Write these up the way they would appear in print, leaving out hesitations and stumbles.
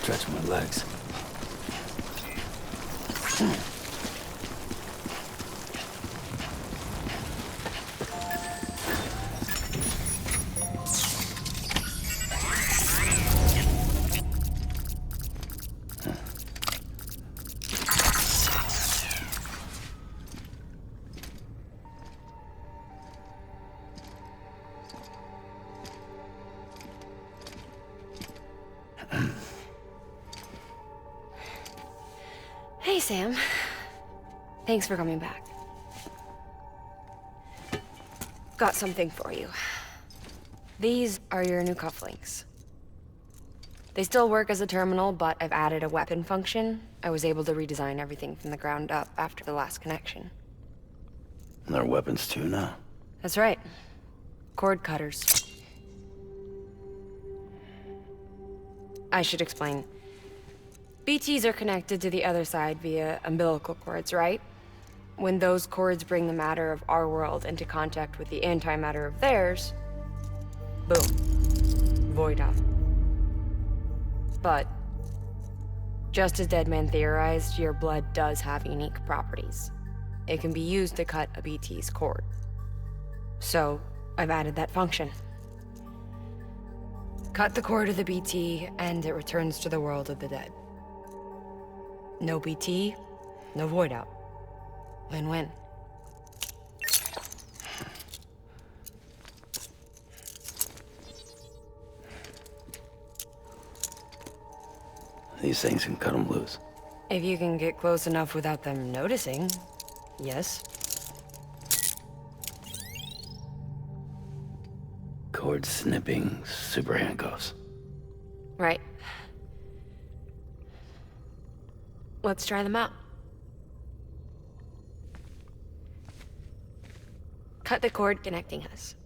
stretch my legs. Hey, Sam. Thanks for coming back. Got something for you. These are your new cufflinks. They still work as a terminal, but I've added a weapon function. I was able to redesign everything from the ground up after the last connection. And they're weapons too now. That's right. Cord cutters. I should explain. BTs are connected to the other side via umbilical cords, right? When those cords bring the matter of our world into contact with the antimatter of theirs, boom, void out. But, just as Deadman theorized, your blood does have unique properties. It can be used to cut a BT's cord. So, I've added that function. Cut the cord of the BT, and it returns to the world of the dead. No BT, no void out. Win-win. These things can cut them loose. If you can get close enough without them noticing, yes. Cord snipping, super handcuffs. Right. Let's try them out. Cut the cord connecting us.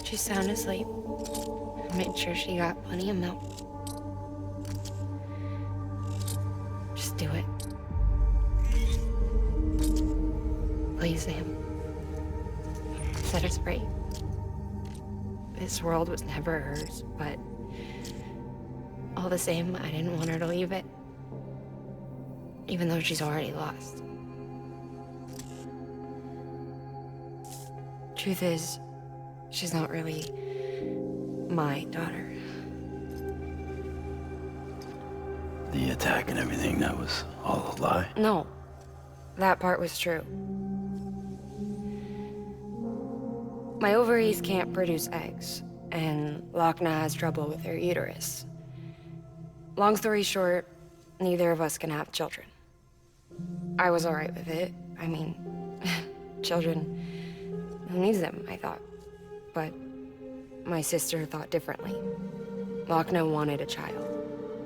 She's sound asleep. I made sure she got plenty of milk. Just do it. Please, Sam. Set us free. This world was never hers, but all the same, I didn't want her to leave it. Even though she's already lost. Truth is, she's not really my daughter. The attack and everything, that was all a lie? No, that part was true. My ovaries can't produce eggs, and Lochna has trouble with her uterus. Long story short, neither of us can have children. I was alright with it. I mean, children, who needs them, I thought. But my sister thought differently. Lochna wanted a child,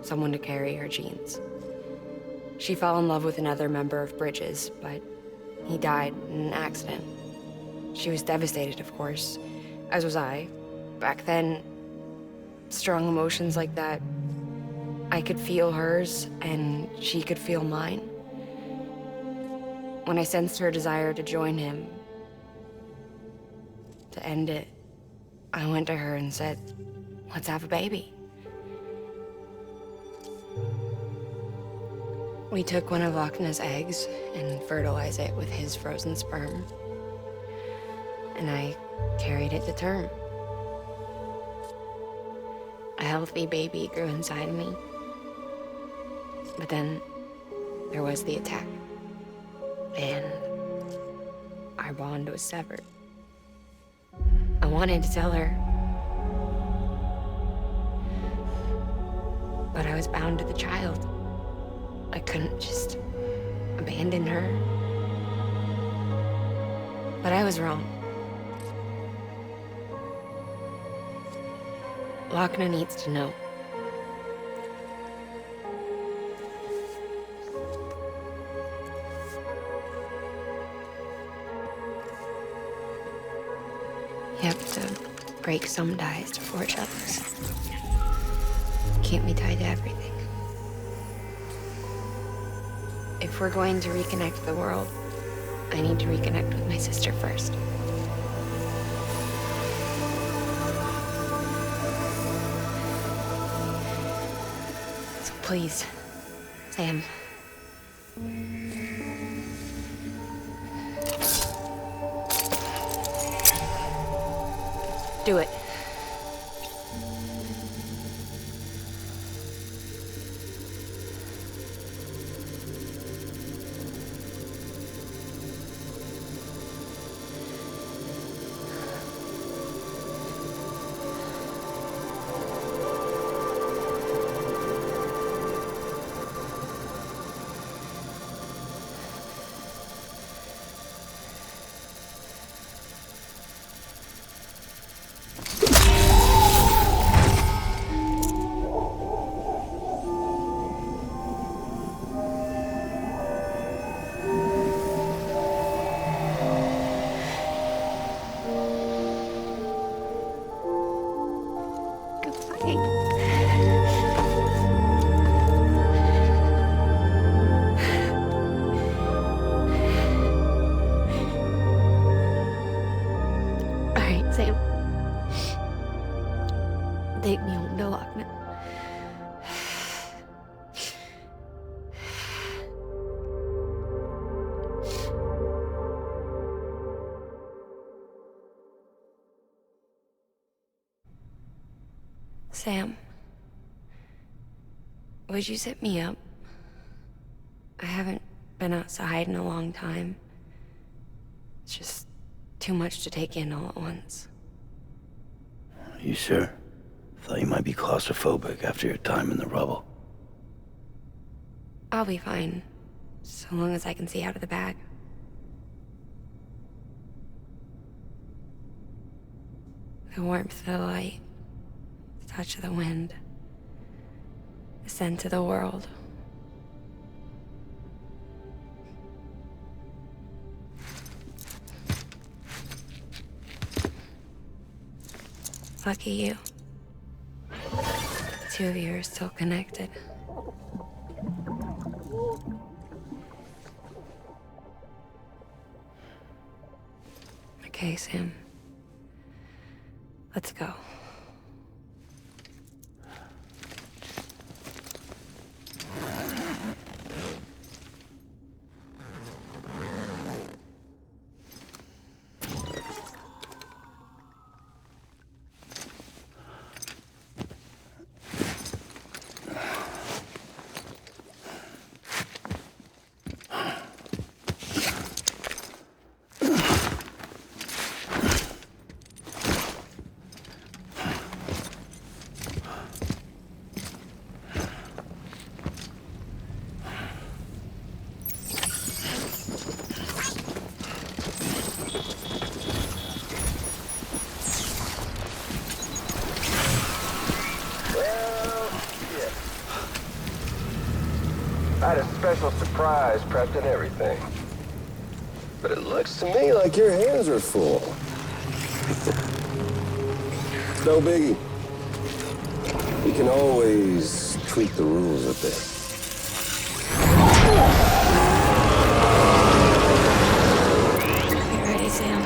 someone to carry her genes. She fell in love with another member of Bridges, but he died in an accident. She was devastated, of course, as was I. Back then, strong emotions like that, I could feel hers, and she could feel mine. When I sensed her desire to join him, to end it, I went to her and said, let's have a baby. We took one of Lochna's eggs and fertilized it with his frozen sperm. And I carried it to term. A healthy baby grew inside me. But then there was the attack. And our bond was severed. I wanted to tell her, but I was bound to the child. I couldn't just abandon her. But I was wrong. Lochna needs to know. You have to break some ties to forge others. can't be tied to everything. If we're going to reconnect the world, I need to reconnect with my sister first. So please, Sam. Do it. Sam. Take me home to Lochner. Sam, would you set me up? I haven't been outside in a long time. It's just too much to take in all at once. You sure? Thought you might be claustrophobic after your time in the rubble. I'll be fine, so long as I can see out of the bag. The warmth of the light, the touch of the wind, the scent of the world. Lucky you. The two of you are still connected. Okay, Sam. Let's go. I had a special surprise prepped and everything. But it looks to me like your hands are full. No biggie. We can always tweak the rules a bit. You ready, Sam?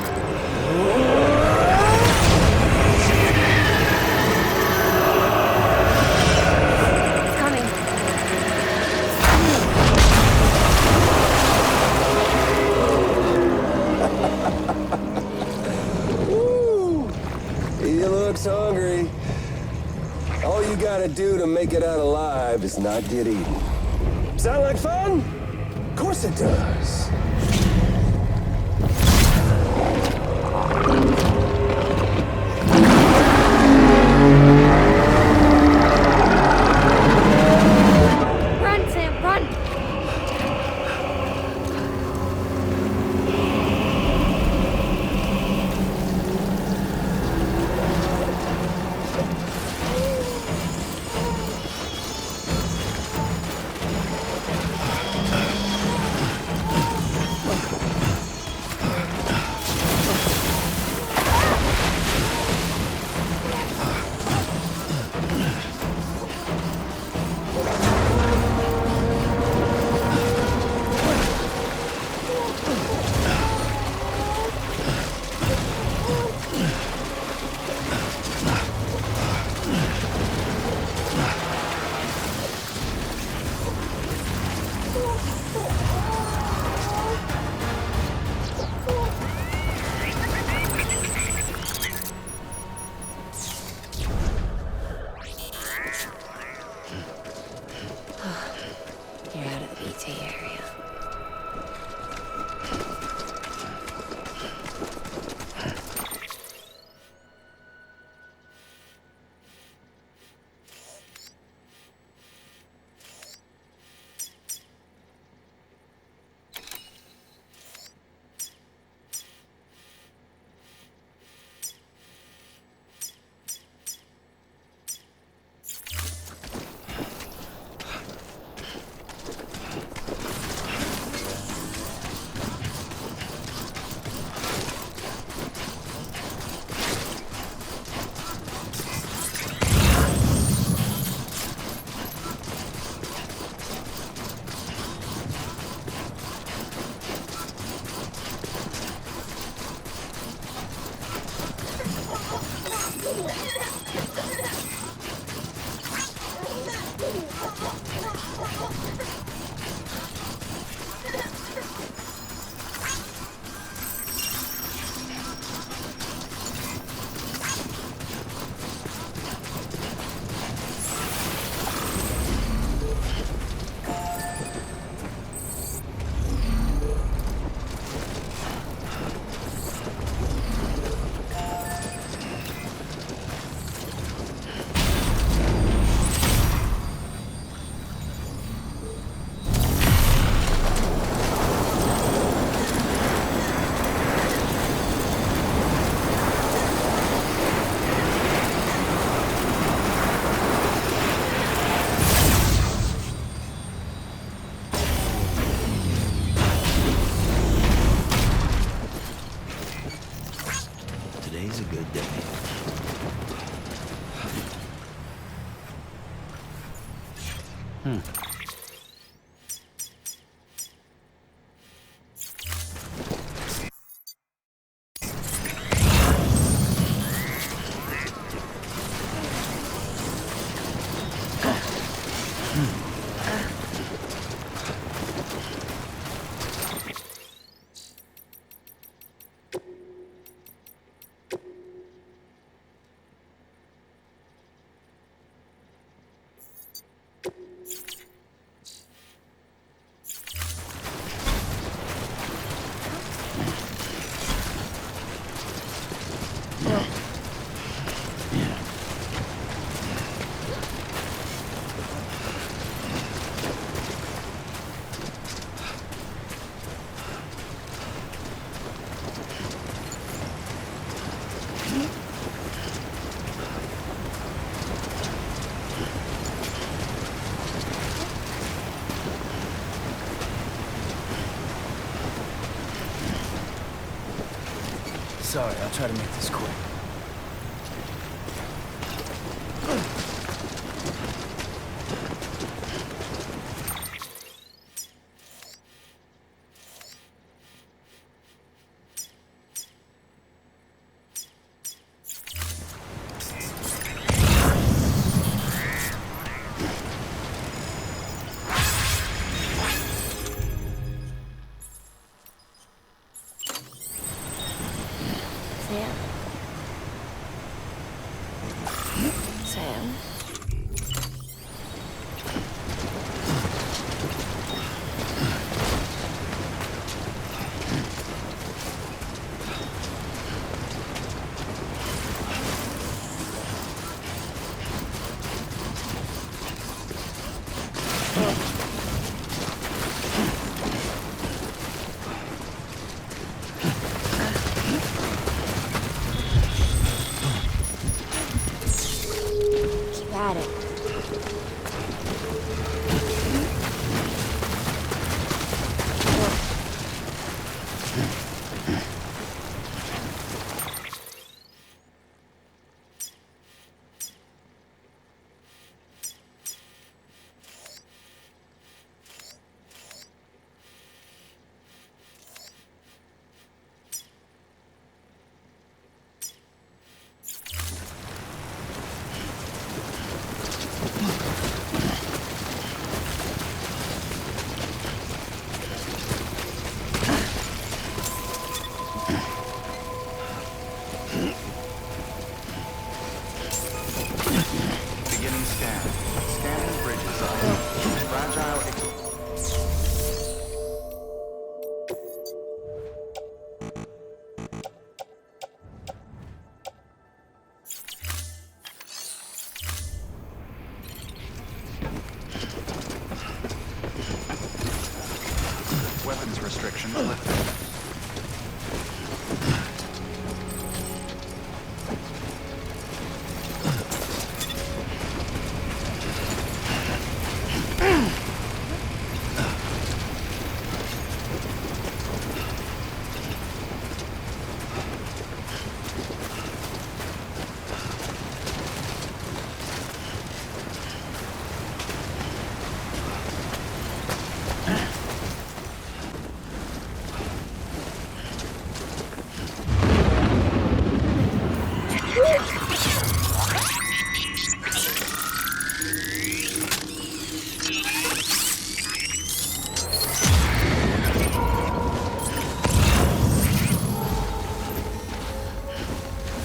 Hungry. All you gotta do to make it out alive is not get eaten. Sound like fun? Of course it does. Run, Sam, run! Sorry, I'll try to make this quick. Sam? Got it. Beginning scan. Scanning bridge design. Fragile. Weapons restrictions lifted.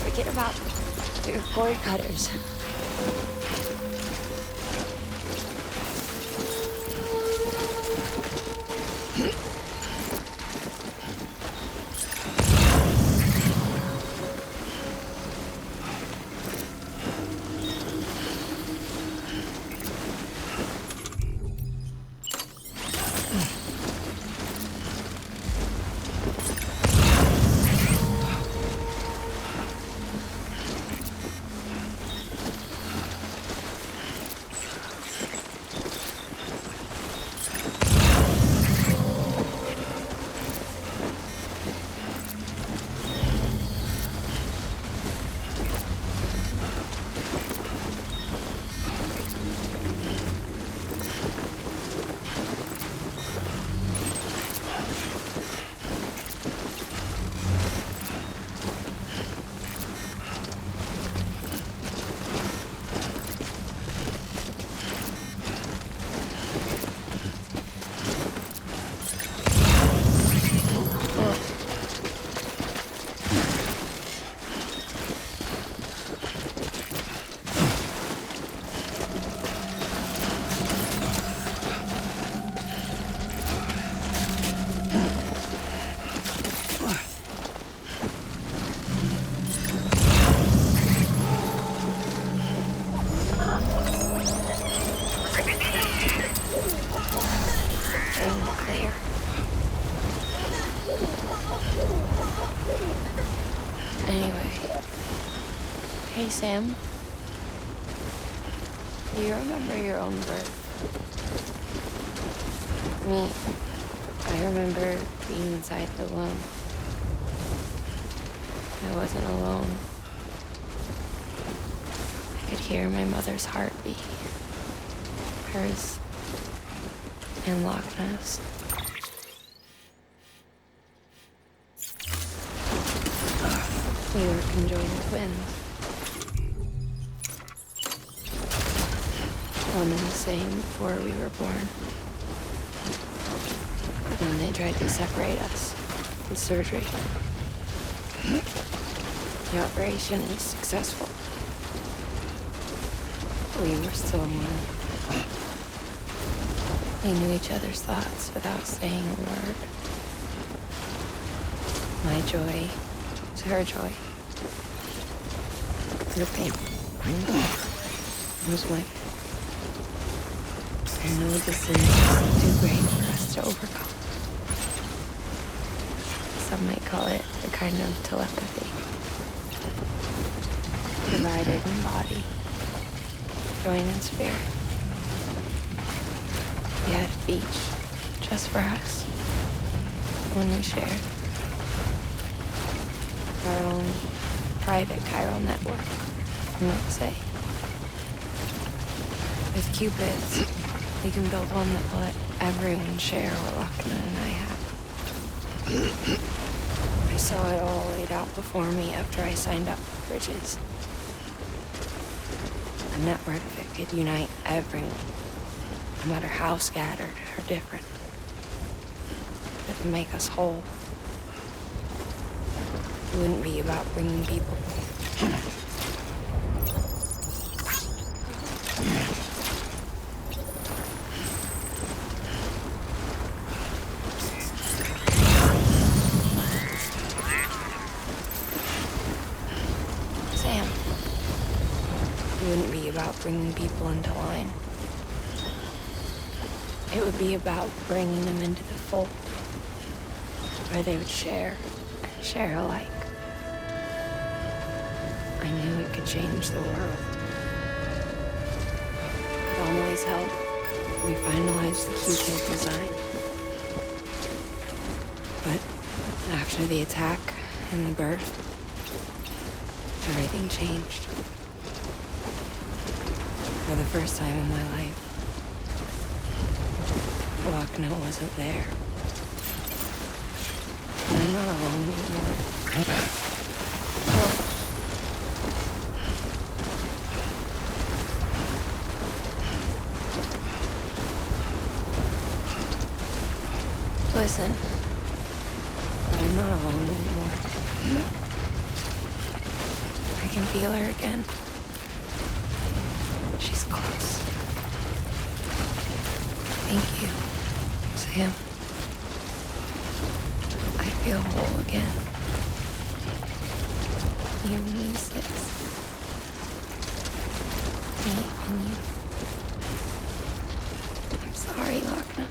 Forget about your cord cutters. Sam, do you remember your own birth? Me, I remember being inside the womb. I wasn't alone. I could hear my mother's heartbeat. Hers and Loch Ness. We were conjoined twins. One and the same before we were born. And they tried to separate us with surgery. The operation is successful. We were still one. We knew each other's thoughts without saying a word. My joy was her joy. Her pain was mine. I know the sin is too great for us to overcome. Some might call it a kind of telepathy. Divided in body, joined in spirit. We had a beach just for us. One we shared. Our own private Chiral Network, you might say. With Cupids, we can build one that will let everyone share what Lochna and I have. I saw it all laid out before me after I signed up for Bridges. A network that could unite everyone, no matter how scattered or different. That would make us whole. It wouldn't be about bringing people. Sam, it wouldn't be about bringing people into line. It would be about bringing them into the fold, where they would share alike. I knew it could change the world. With Emily's help, we finalized the Q-Kid design. But after the attack and the birth, everything changed. For the first time in my life, Lochna wasn't there. And I'm not alone anymore. Listen, I'm not alone anymore. I can feel her again. She's close. Thank you, Sam. I feel whole again. You means this. Me and you. I'm sorry, Lochna.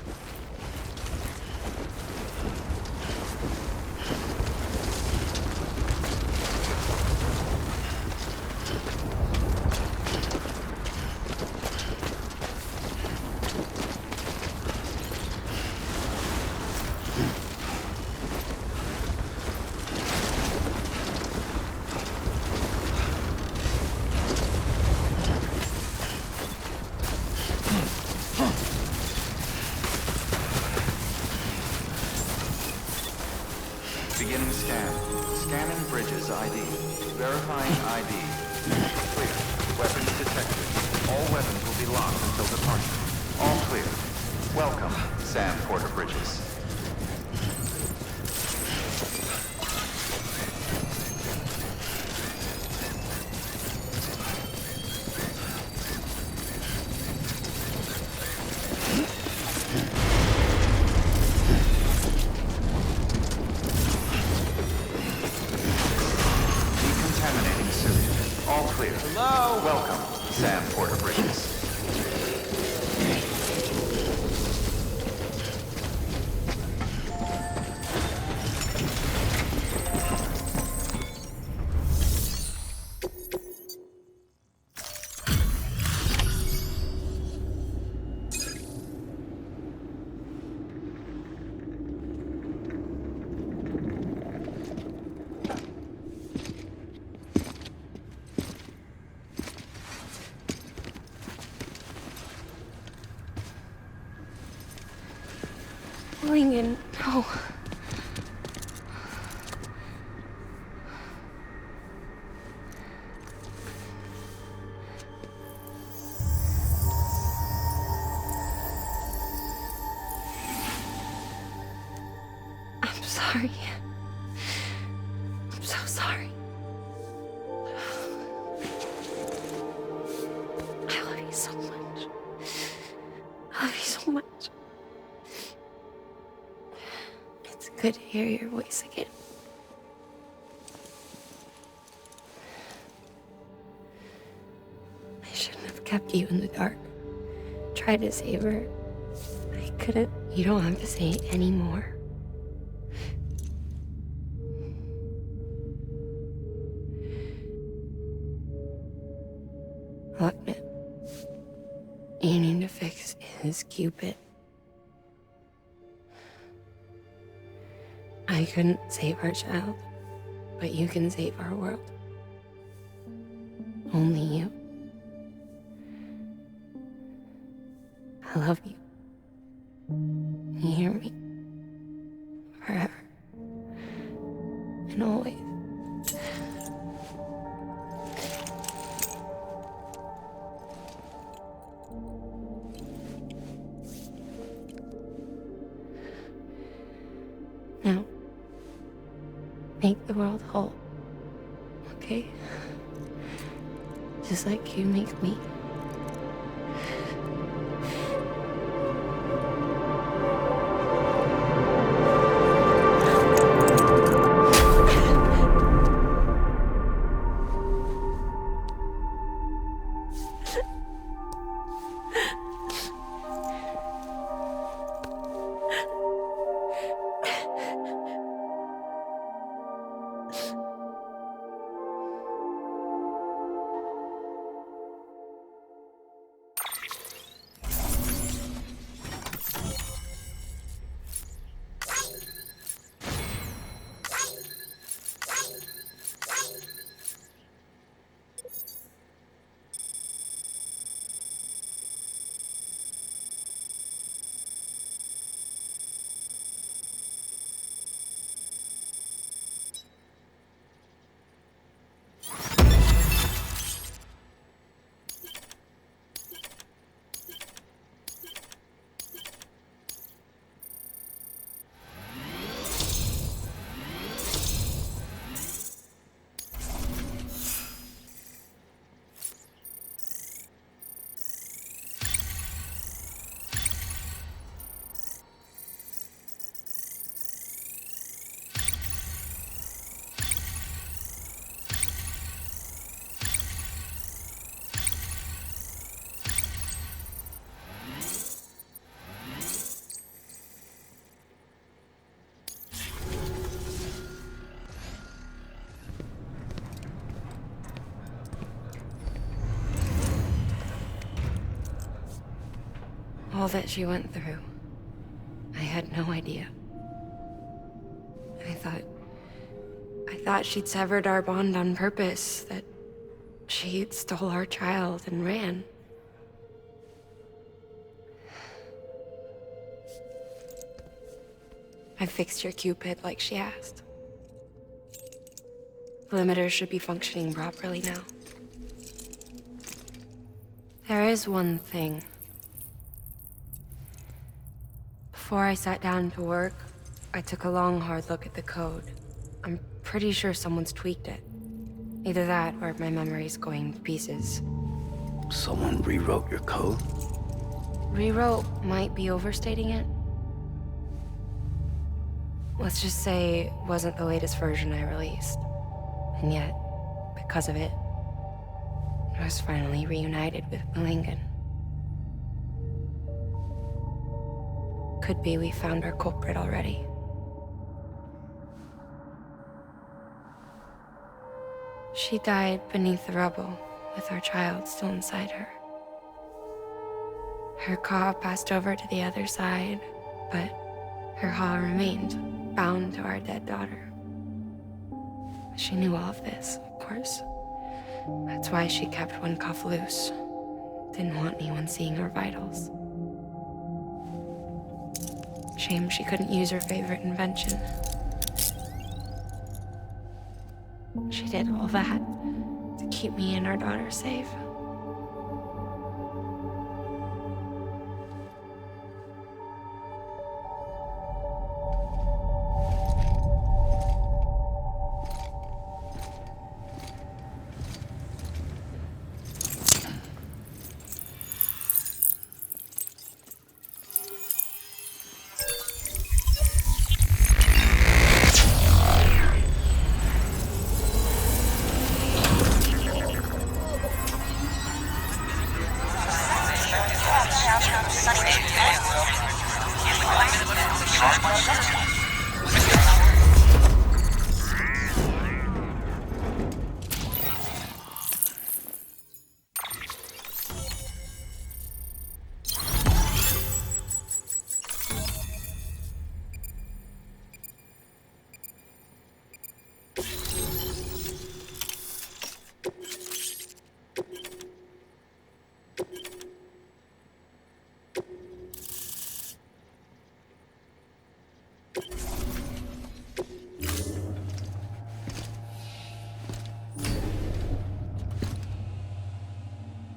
Beginning scan. Scanning Bridges ID. Verifying ID. Clear. Weapons detected. All weapons will be locked until departure. All clear. Welcome, Sam Porter Bridges. Decontaminating suit. All clear. Hello? Welcome, Sam Porter Bridges. Lincoln, no. I'm sorry. I'm so sorry. I love you so much. I love you so much. It's good to hear your voice again. I shouldn't have kept you in the dark. Tried to save her. I couldn't. You don't have to say any more. Look, man. You need to fix his Cupid. I couldn't save our child, but you can save our world. Only you. I love you. You hear me? Forever. And always. Now, make the world whole, okay? Just like you make me. All that she went through, I had no idea. I thought she'd severed our bond on purpose, that she stole our child and ran. I fixed your Cupid like she asked. The limiter should be functioning properly now. There is one thing. Before I sat down to work, I took a long, hard look at the code. I'm pretty sure someone's tweaked it. Either that, or my memory's going to pieces. Someone rewrote your code? Rewrote might be overstating it. Let's just say it wasn't the latest version I released. And yet, because of it, I was finally reunited with Lincoln. Could be we found our culprit already. She died beneath the rubble, with our child still inside her. Her caw passed over to the other side, but her haw remained, bound to our dead daughter. She knew all of this, of course. That's why she kept one cuff loose. Didn't want anyone seeing her vitals. Shame she couldn't use her favorite invention. She did all that to keep me and our daughter safe.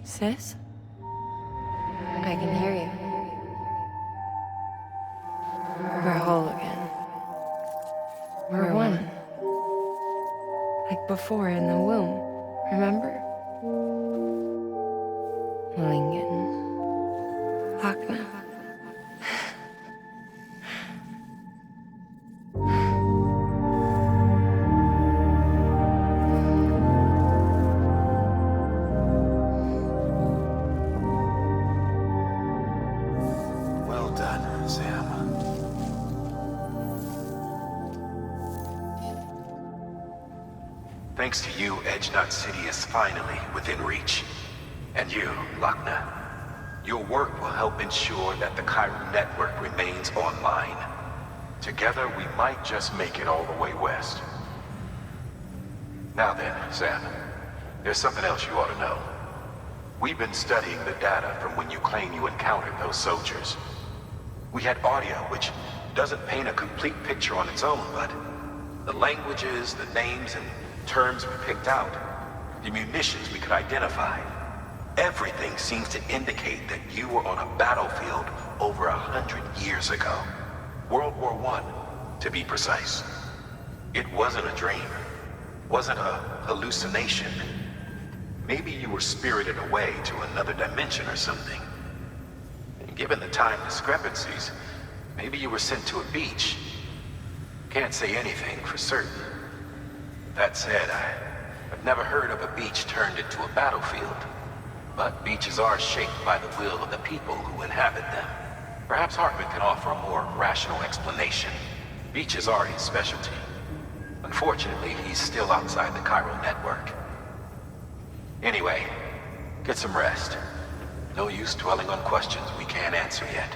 Sis? I can hear you. We're whole again. We're one. Like before in the womb, remember? Lingen. Lochna. Well done, Sam. Thanks to you, Edgenut City is finally within reach. And you, Lochna, your work will help ensure that the Chiral Network remains online. Together, we might just make it all the way west. Now then, Sam, there's something else you ought to know. We've been studying the data from when you claim you encountered those soldiers. We had audio, which doesn't paint a complete picture on its own, but the languages, the names, and terms we picked out, the munitions we could identify, everything seems to indicate that you were on a battlefield over 100 years ago. World War I, to be precise. It wasn't a dream. Wasn't a hallucination. Maybe you were spirited away to another dimension or something. And given the time discrepancies, maybe you were sent to a beach. Can't say anything for certain. That said, I've never heard of a beach turned into a battlefield. But beaches are shaped by the will of the people who inhabit them. Perhaps Hartman can offer a more rational explanation. Beaches are his specialty. Unfortunately, he's still outside the Chiral Network. Anyway, get some rest. No use dwelling on questions we can't answer yet.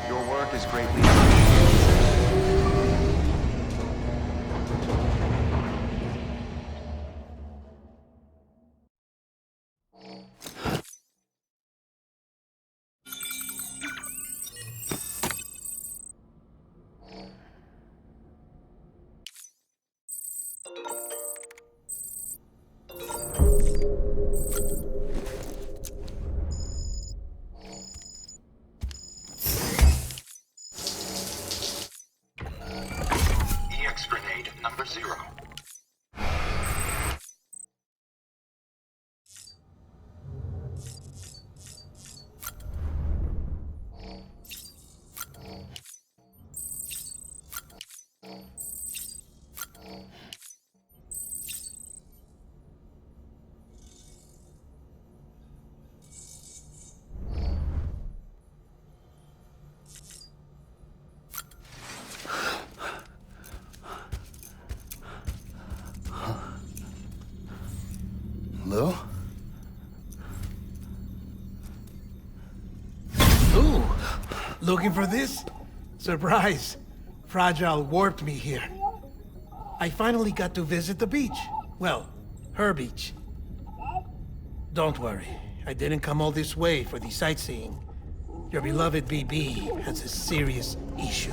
Your work is greatly appreciated. EX grenade number 0. Lou? Ooh, looking for this? Surprise. Fragile warped me here. I finally got to visit the beach. Well, her beach. Don't worry, I didn't come all this way for the sightseeing. Your beloved BB has a serious issue.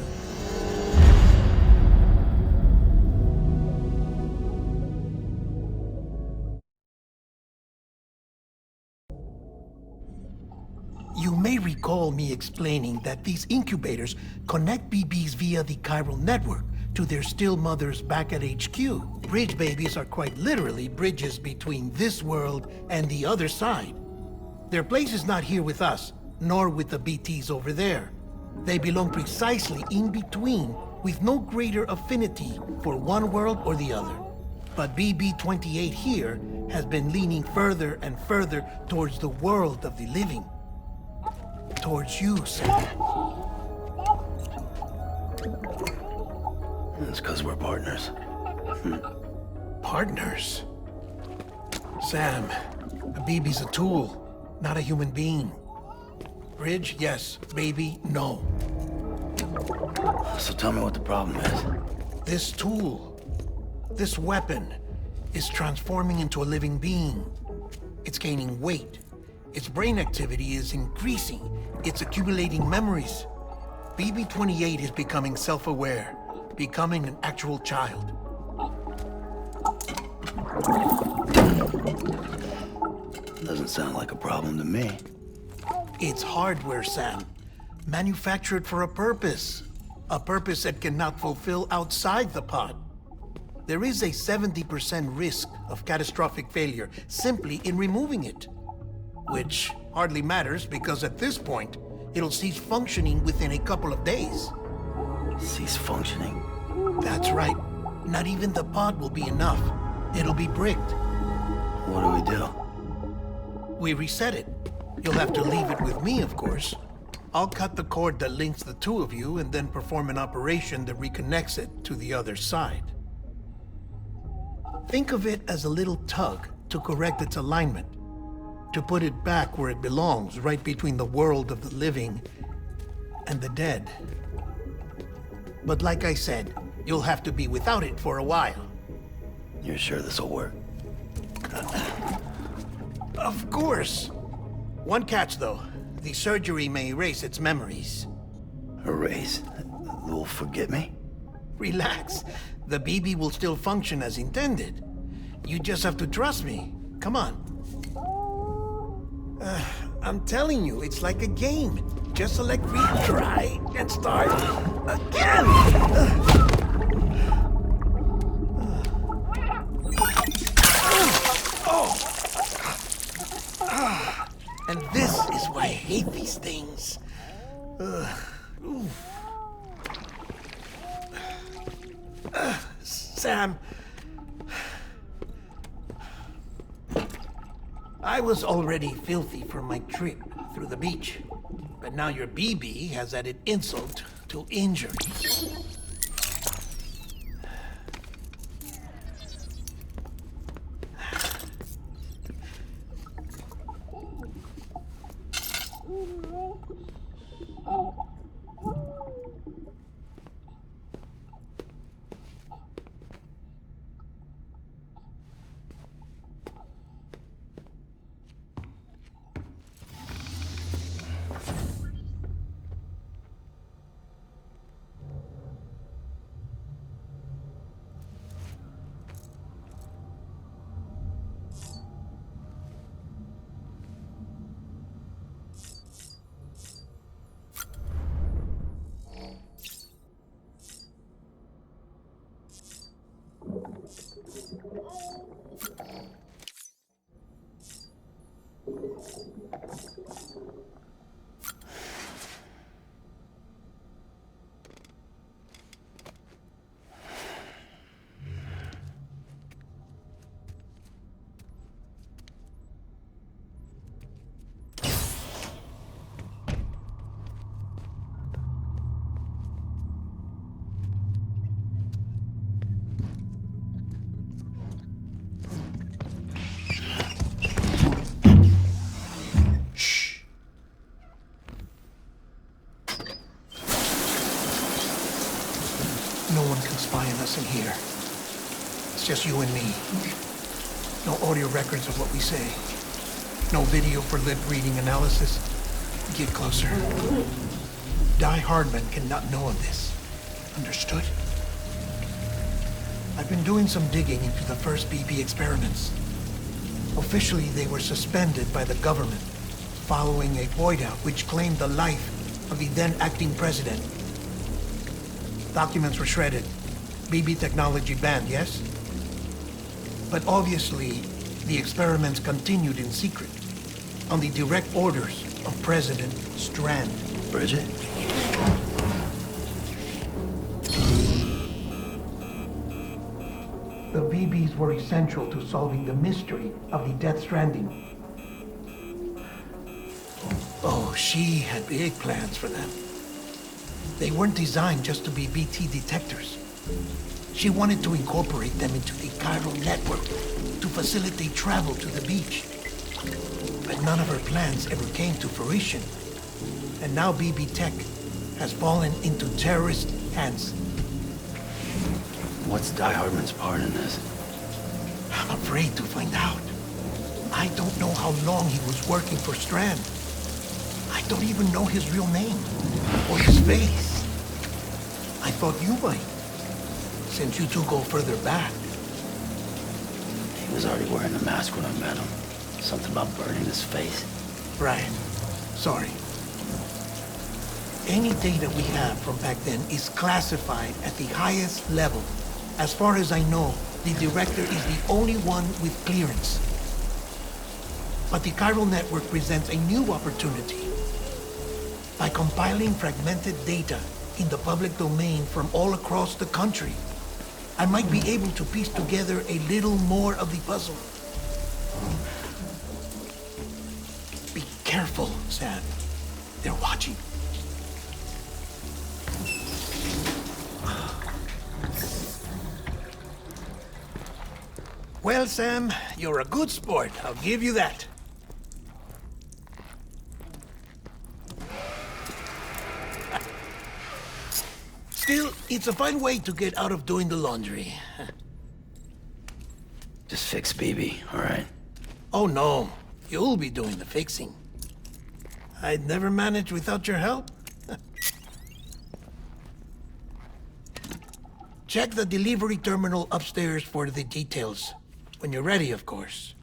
You may recall me explaining that these incubators connect BBs via the Chiral Network to their still mothers back at HQ. Bridge babies are quite literally bridges between this world and the other side. Their place is not here with us, nor with the BTs over there. They belong precisely in between, with no greater affinity for one world or the other. But BB-28 here has been leaning further and further towards the world of the living. Towards you, Sam. It's because we're partners. Partners? Sam, a BB's a tool, not a human being. Bridge, yes. Baby, no. So tell me what the problem is. This tool, this weapon, is transforming into a living being. It's gaining weight. Its brain activity is increasing. It's accumulating memories. BB-28 is becoming self-aware, becoming an actual child. Doesn't sound like a problem to me. It's hardware, Sam. Manufactured for a purpose. A purpose that cannot fulfill outside the pod. There is a 70% risk of catastrophic failure simply in removing it. Which hardly matters because at this point, it'll cease functioning within a couple of days. Cease functioning? That's right. Not even the pod will be enough. It'll be bricked. What do we do? We reset it. You'll have to leave it with me, of course. I'll cut the cord that links the two of you and then perform an operation that reconnects it to the other side. Think of it as a little tug to correct its alignment, to put it back where it belongs, right between the world of the living and the dead. But like I said, you'll have to be without it for a while. You're sure this'll work? Of course. One catch, though. The surgery may erase its memories. Erase? Will forget me? Relax. The BB will still function as intended. You just have to trust me. Come on. I'm telling you, it's like a game. Just select retry and start again. And this is why I hate these things. Sam, I was already filthy from my trip through the beach, but now your BB has added insult to injury. No one can spy on us in here. It's just you and me. No audio records of what we say. No video for lip reading analysis. Get closer. Die Hardman cannot know of this. Understood? I've been doing some digging into the first BB experiments. Officially, they were suspended by the government, following a void-out which claimed the life of the then-acting president. Documents were shredded. BB technology banned, yes? But obviously, the experiments continued in secret, on the direct orders of President Strand. Bridget? The BBs were essential to solving the mystery of the Death Stranding. Oh, she had big plans for them. They weren't designed just to be BT detectors. She wanted to incorporate them into the Chiral Network to facilitate travel to the beach. But none of her plans ever came to fruition. And now BB Tech has fallen into terrorist hands. What's Die Hardman's part in this? I'm afraid to find out. I don't know how long he was working for Strand. I don't even know his real name or his face. I thought you might, since you two go further back. He was already wearing a mask when I met him. Something about burning his face. Right. Sorry. Any data we have from back then is classified at the highest level. As far as I know, the director is the only one with clearance. But the Chiral Network presents a new opportunity. By compiling fragmented data in the public domain from all across the country, I might be able to piece together a little more of the puzzle. Be careful, Sam. They're watching. Well, Sam, you're a good sport. I'll give you that. Still, it's a fine way to get out of doing the laundry. Just fix BB, all right? Oh, no. You'll be doing the fixing. I'd never manage without your help. Check the delivery terminal upstairs for the details. When you're ready, of course.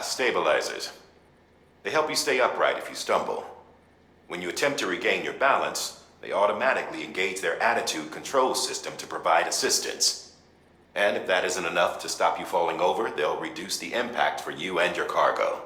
Stabilizers. They help you stay upright if you stumble. When you attempt to regain your balance, they automatically engage their attitude control system to provide assistance. And if that isn't enough to stop you falling over, they'll reduce the impact for you and your cargo.